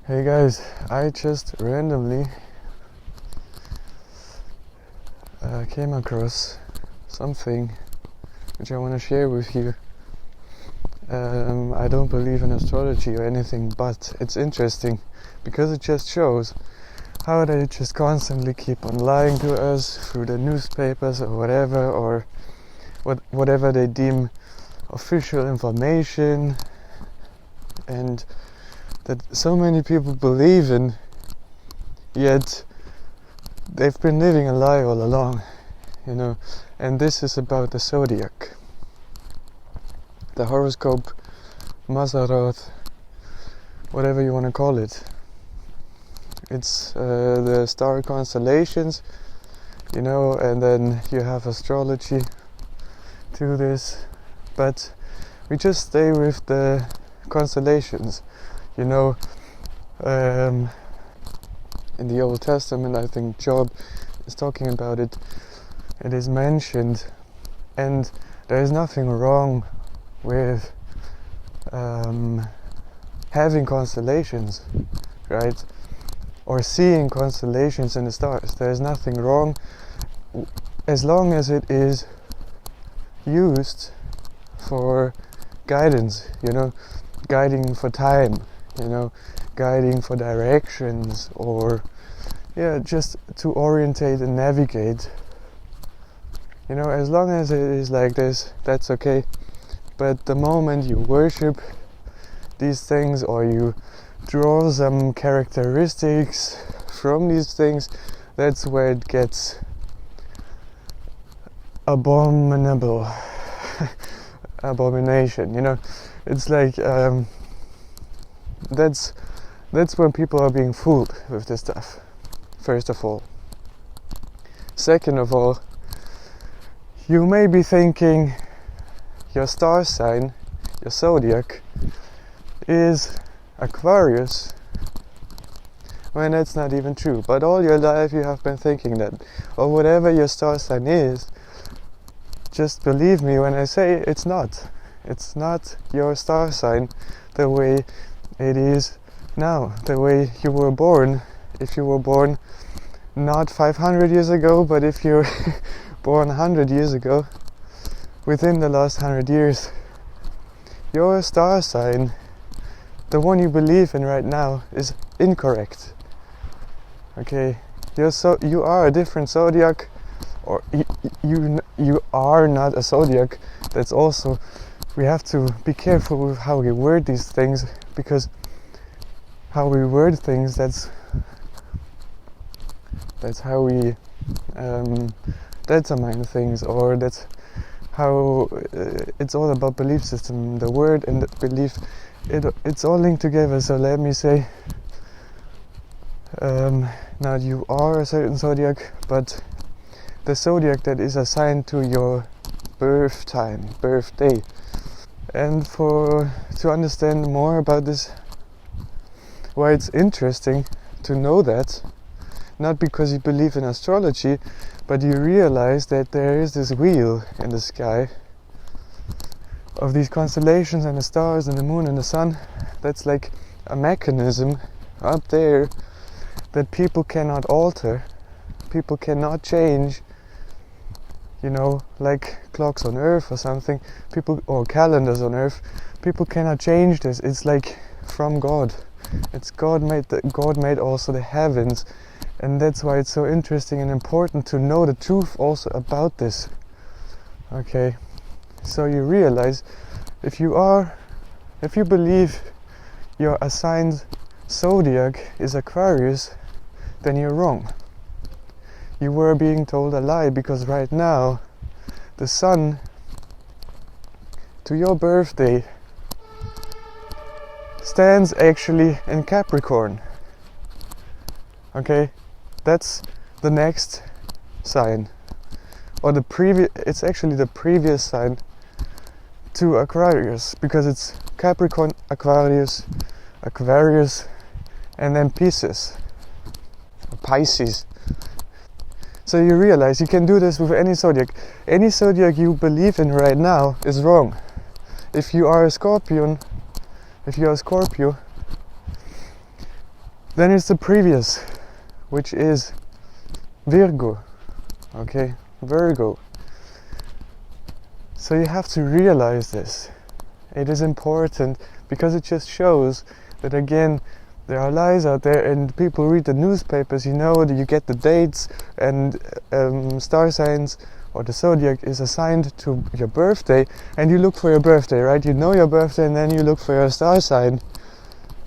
Hey guys, I just randomly came across something which I want to share with you. I don't believe in astrology or anything, but it's interesting because it just shows how they just constantly keep on lying to us through the newspapers or whatever, or whatever they deem official information, and that so many people believe in, yet they've been living a lie all along, and this is about the zodiac, the horoscope, mazzaroth, whatever you want to call it. It's the star constellations, and then you have astrology to this, but we just stay with the constellations. In the Old Testament, I think Job is talking about it. It is mentioned, and there is nothing wrong with having constellations, right? Or seeing constellations in the stars. There is nothing wrong as long as it is used for guidance, guiding for time, guiding for directions, or just to orientate and navigate. As long as it is like this, that's okay. But the moment you worship these things, or you draw some characteristics from these things, that's where it gets abominable. Abomination, it's like that's when people are being fooled with this stuff, first of all. Second of all, you may be thinking your star sign, your zodiac, is Aquarius, when that's not even true. But all your life you have been thinking that, or whatever your star sign is. Just believe me when I say it's not. It's not your star sign the way it is now, the way you were born. If you were born not 500 years ago, but if you're born 100 years ago, within the last 100 years, your star sign, the one you believe in right now, is incorrect. Okay, you are a different zodiac, or you are not a zodiac. That's also, we have to be careful with how we word these things, because how we word things, that's how we determine things, or that's how it's all about belief system. The word and the belief, it's all linked together. So let me say, now you are a certain zodiac, but the zodiac that is assigned to your birthday. And to understand more about this, why it's interesting to know that, not because you believe in astrology, but you realize that there is this wheel in the sky of these constellations and the stars and the moon and the sun. That's like a mechanism up there that people cannot alter, people cannot change, like clocks on Earth or something, or calendars on Earth. People cannot change this. It's like from God. It's God made also the heavens, and that's why it's so interesting and important to know the truth also about this. Okay, so you realize, if you believe your assigned zodiac is Aquarius, then you're wrong. You were being told a lie, because right now the sun to your birthday stands actually in Capricorn. Okay, that's the next sign, or it's actually the previous sign to Aquarius, because it's Capricorn, Aquarius, and then Pisces. So you realize you can do this with any zodiac. Any zodiac you believe in right now is wrong. If you are a Scorpio, Then it's the previous, which is Virgo. Okay, Virgo. So you have to realize this. It is important because it just shows that, again, there are lies out there, and people read the newspapers, you know, that you get the dates, and star signs or the zodiac is assigned to your birthday, and you look for your birthday, right? You know your birthday, and then you look for your star sign,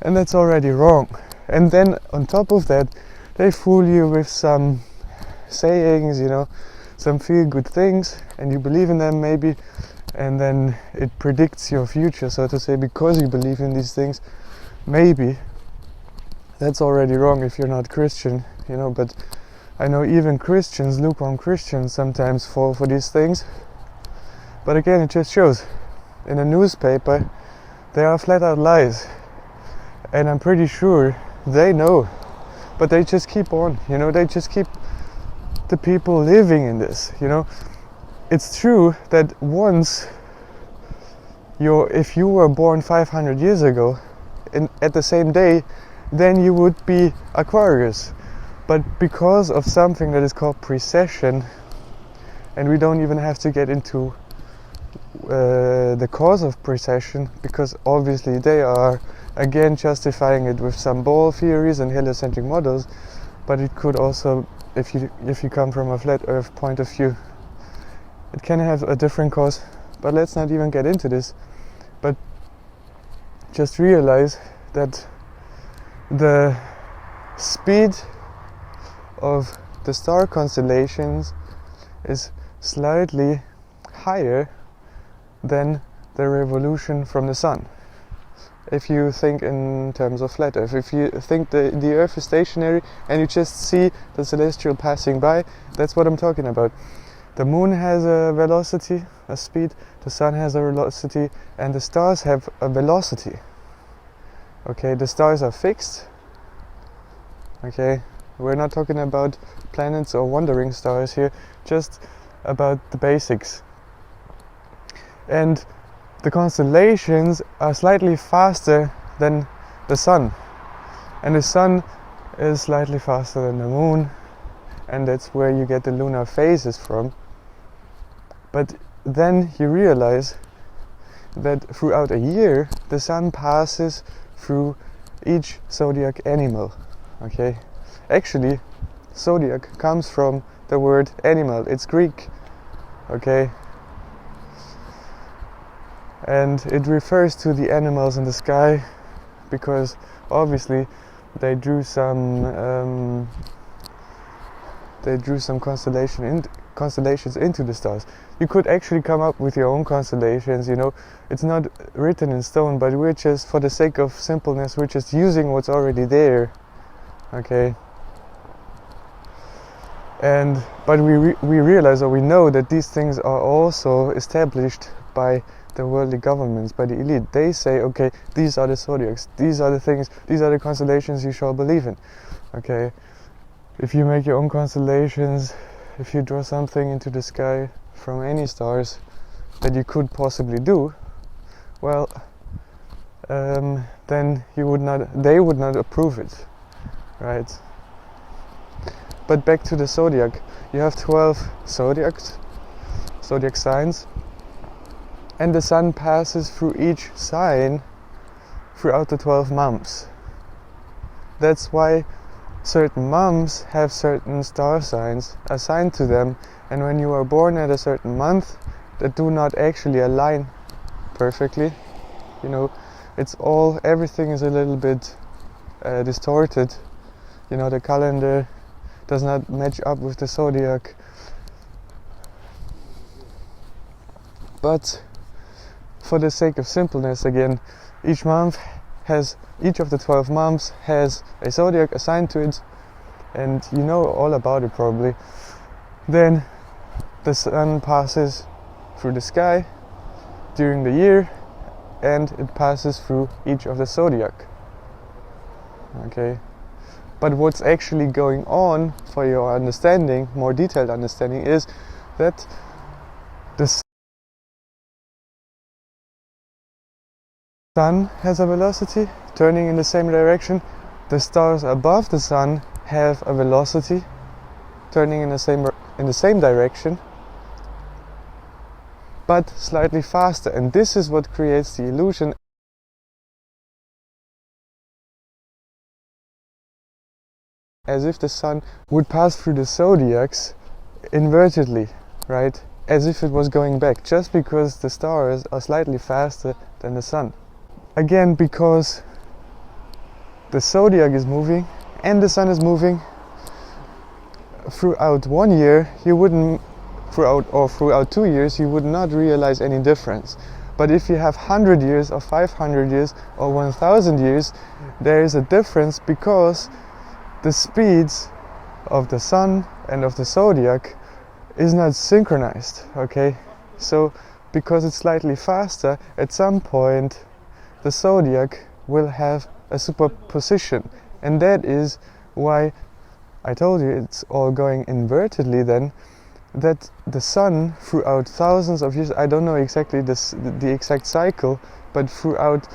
and that's already wrong. And then on top of that, they fool you with some sayings, you know, some feel-good things, and you believe in them maybe, and then it predicts your future, so to say, because you believe in these things. Maybe that's already wrong if you're not Christian, you know, but I know even Christians, lukewarm Christians, sometimes fall for these things. But again, it just shows in a newspaper there are flat out lies, and I'm pretty sure they know, but they just keep on, you know, they just keep the people living in this, you know. It's true that once if you were born 500 years ago at the same day, then you would be Aquarius. But because of something that is called precession, and we don't even have to get into the cause of precession, because obviously they are again justifying it with some ball theories and heliocentric models, but it could also, if you come from a flat earth point of view, it can have a different cause. But let's not even get into this, but just realize that the speed of the star constellations is slightly higher than the revolution from the sun. If you think in terms of flat earth, if you think the earth is stationary and you just see the celestial passing by, that's what I'm talking about. The moon has a velocity, a speed, the sun has a velocity, and the stars have a velocity. Okay, the stars are fixed. Okay, we're not talking about planets or wandering stars here, just about the basics. And the constellations are slightly faster than the sun, and the sun is slightly faster than the moon, and that's where you get the lunar phases from. But then you realize that throughout a year the sun passes through each zodiac animal. Okay, actually zodiac comes from the word animal, it's Greek. Okay, and it refers to the animals in the sky, because obviously they drew some constellations into the stars. You could actually come up with your own constellations, you know. It's not written in stone, but we're just, for the sake of simpleness, we're just using what's already there. Okay, but we realize, or we know, that these things are also established by the worldly governments, by the elite. They say, okay, these are the zodiacs, these are the things, these are the constellations you shall believe in. Okay, if you make your own constellations, if you draw something into the sky from any stars that you could possibly do, well, then they would not approve it, right? But back to the zodiac. You have 12 zodiac signs, and the sun passes through each sign throughout the 12 months. That's why certain months have certain star signs assigned to them, and when you are born at a certain month that do not actually align perfectly, you know, everything is a little bit distorted. You know, the calendar does not match up with the zodiac. But for the sake of simpleness, again, each of the 12 months has a zodiac assigned to it, and you know all about it probably. Then the sun passes through the sky during the year, and it passes through each of the zodiac. Okay, but what's actually going on, for your understanding, more detailed understanding, is that the sun has a velocity turning in the same direction, the stars above the sun have a velocity turning in the same direction, but slightly faster, and this is what creates the illusion as if the sun would pass through the zodiacs invertedly, right? As if it was going back, just because the stars are slightly faster than the sun. Again, because the zodiac is moving and the sun is moving throughout 1 year, you wouldn't, throughout 2 years, you would not realize any difference. But if you have 100 years or 500 years or 1000 years, there is a difference, because the speeds of the sun and of the zodiac is not synchronized, okay? So because it's slightly faster, at some point the zodiac will have a superposition, and that is why I told you it's all going invertedly then, that the sun throughout thousands of years, I don't know exactly the exact cycle, but throughout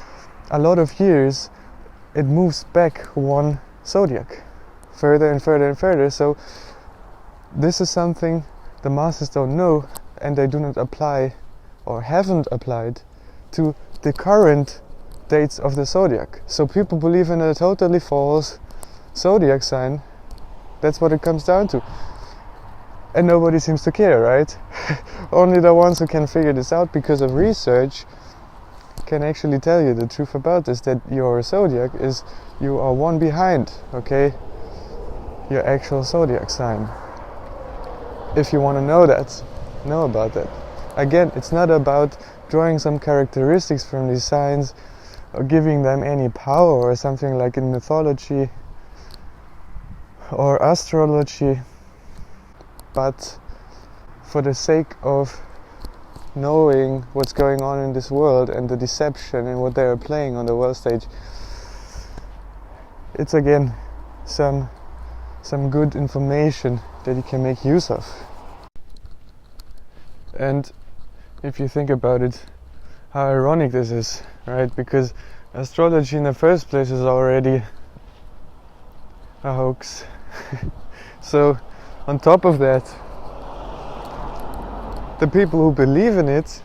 a lot of years it moves back one zodiac further and further and further. So this is something the masters don't know, and they do not apply or haven't applied to the current dates of the zodiac. So people believe in a totally false zodiac sign. That's what it comes down to. And nobody seems to care, right? Only the ones who can figure this out because of research can actually tell you the truth about this, that your zodiac is, you are one behind, okay? Your actual zodiac sign. If you want to know about that. Again, it's not about drawing some characteristics from these signs or giving them any power or something like in mythology or astrology, but for the sake of knowing what's going on in this world and the deception and what they are playing on the world stage. It's again some good information that you can make use of. And if you think about it, how ironic this is, right? Because astrology in the first place is already a hoax. So on top of that, the people who believe in it,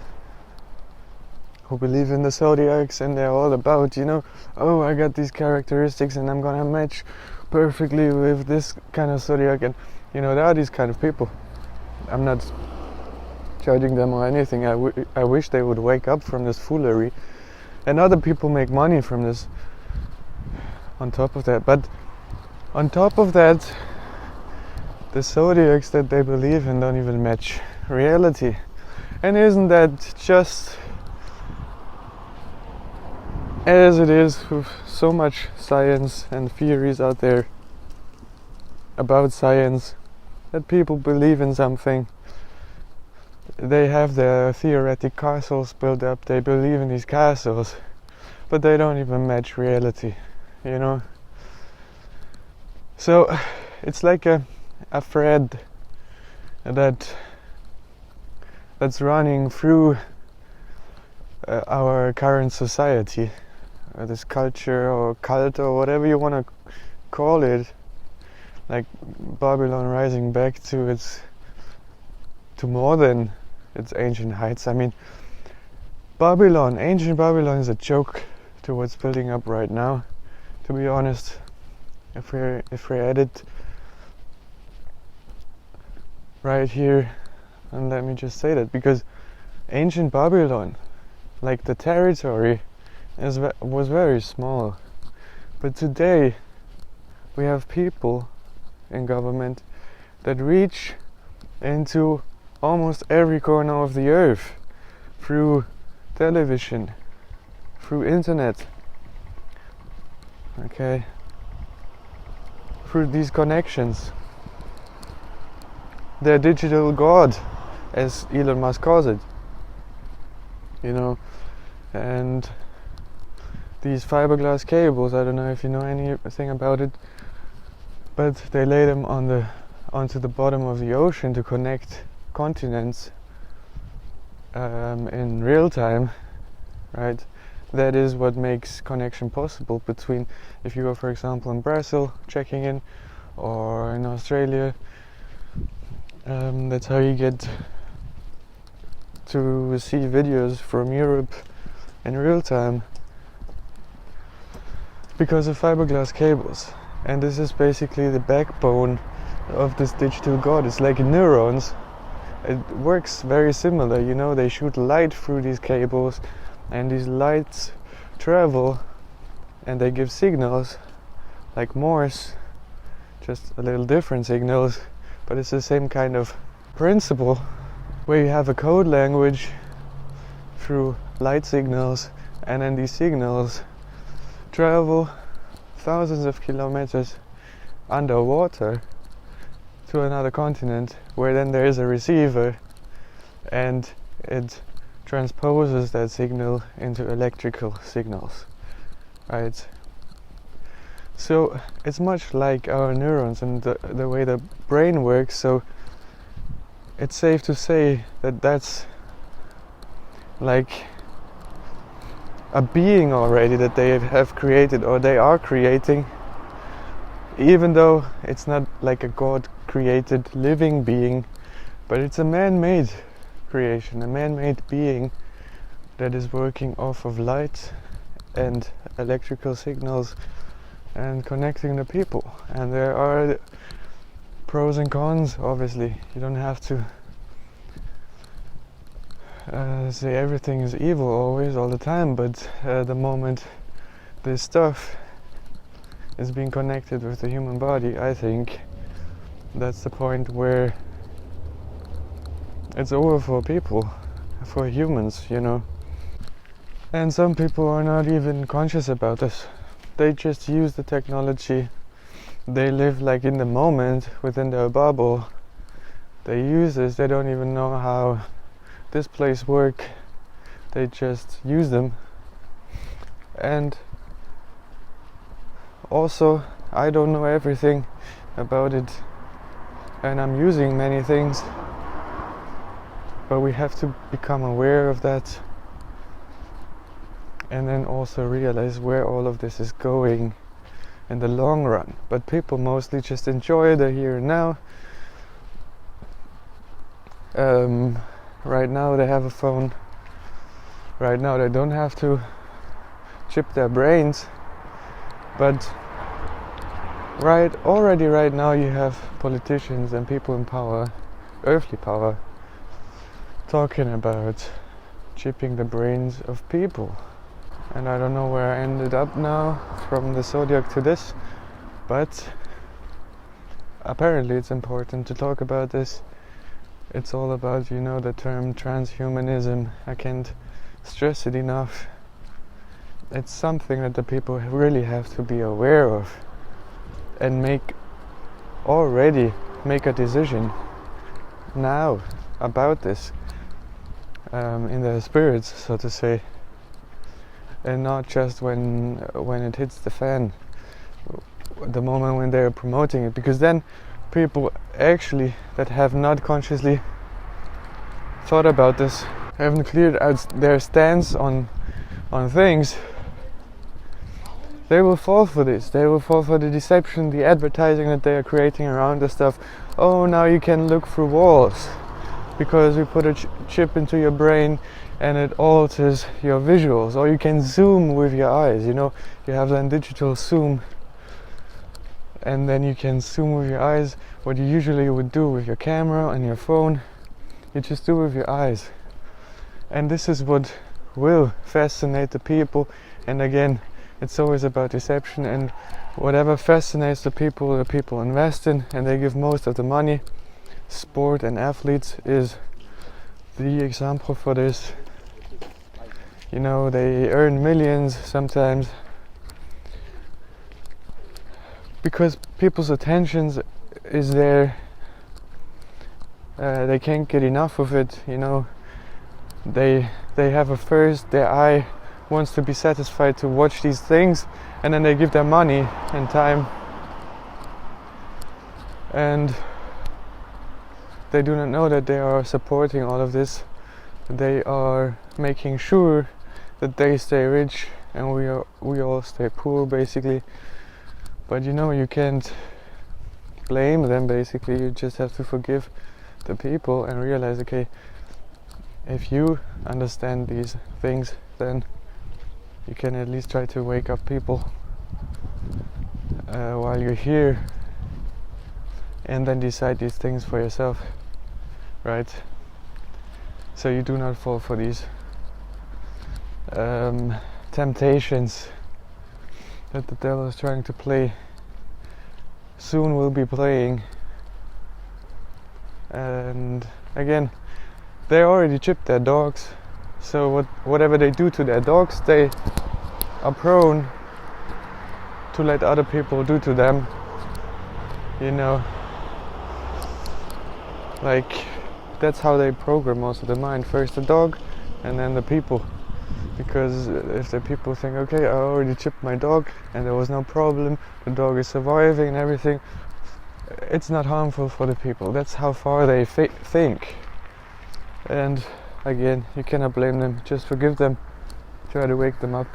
who believe in the zodiacs, and they're all about, oh, I got these characteristics and I'm gonna match perfectly with this kind of zodiac, and there are these kind of people. I'm not judging them or anything. I wish they would wake up from this foolery, and other people make money from this on top of that. But on top of that, the zodiacs that they believe in don't even match reality. And isn't that just as it is with so much science and theories out there about science, that people believe in something, they have their theoretic castles built up, they believe in these castles, but they don't even match reality, So it's like a thread that's running through our current society, this culture or cult or whatever you want to call it, like Babylon rising back to more than its ancient heights. I mean, ancient Babylon is a joke to what's building up right now, to be honest. If we're at it right here, and let me just say that, because ancient Babylon, like the territory, was very small, but today we have people in government that reach into almost every corner of the earth through television, through internet, okay, through these connections. Their digital god, as Elon Musk calls it, and these fiberglass cables, I don't know if you know anything about it, but they lay them onto the bottom of the ocean to connect continents in real time, right? that is what makes connection possible between, if you are for example in Brazil checking in, or in Australia, that's how you get to see videos from Europe in real time, because of fiberglass cables. And this is basically the backbone of this digital god. It's like neurons. It works very similar, you know, they shoot light through these cables, and these lights travel and they give signals like Morse, just a little different signals, but it's the same kind of principle, where you have a code language through light signals, and then these signals travel thousands of kilometers underwater to another continent, where then there is a receiver and it transposes that signal into electrical signals, right? So it's much like our neurons and the way the brain works. So it's safe to say that that's like a being already that they have created, or they are creating, even though it's not like a God created living being, but it's a man-made creation, a man-made being that is working off of light and electrical signals and connecting the people. And there are pros and cons, obviously. You don't have to say everything is evil always, all the time, but the moment this stuff is being connected with the human body, I think that's the point where it's over for people, for humans, you know. And some people are not even conscious about this. They just use the technology. They live like in the moment, within their bubble. They use this, they don't even know how displays work. They just use them. And also, I don't know everything about it, and I'm using many things, but we have to become aware of that, and then also realize where all of this is going in the long run. But people mostly just enjoy the here and now. Right now they have a phone. Right now they don't have to chip their brains. But already right now you have politicians and people in power, earthly power, talking about chipping the brains of people. And I don't know where I ended up now from the zodiac to this, but apparently it's important to talk about this. It's all about, you know, the term transhumanism. I can't stress it enough. It's something that the people really have to be aware of and make a decision now about this, in their spirits, so to say, and not just when it hits the fan, the moment when they're promoting it, because then people actually that have not consciously thought about this, haven't cleared out their stance on things, they will fall for this. They will fall for the deception, the advertising that they are creating around the stuff. Oh, now you can look through walls because we put a chip into your brain and it alters your visuals. Or you can zoom with your eyes, you know, you have that digital zoom, and then you can zoom with your eyes. What you usually would do with your camera and your phone, you just do with your eyes. And this is what will fascinate the people. And again, it's always about deception, and whatever fascinates the people invest in, and they give most of the money. Sport and athletes is the example for this. You know, they earn millions sometimes because people's attention is there. They can't get enough of it, you know. They have a thirst, their eye wants to be satisfied to watch these things, and then they give their money and time, and they do not know that they are supporting all of this. They are making sure that they stay rich and we all stay poor, basically. But you know, you can't blame them, basically. You just have to forgive the people and realize, okay, if you understand these things, then you can at least try to wake up people while you're here, and then decide these things for yourself, right? So you do not fall for these temptations that the devil is trying to play, soon will be playing. And again, they already chipped their dogs, so whatever they do to their dogs, they are prone to let other people do to them, you know. Like, that's how they program also the mind. First the dog and then the people. Because if the people think, okay, I already chipped my dog and there was no problem, the dog is surviving and everything, it's not harmful for the people. That's how far they think. And again, you cannot blame them. Just forgive them. Try to wake them up.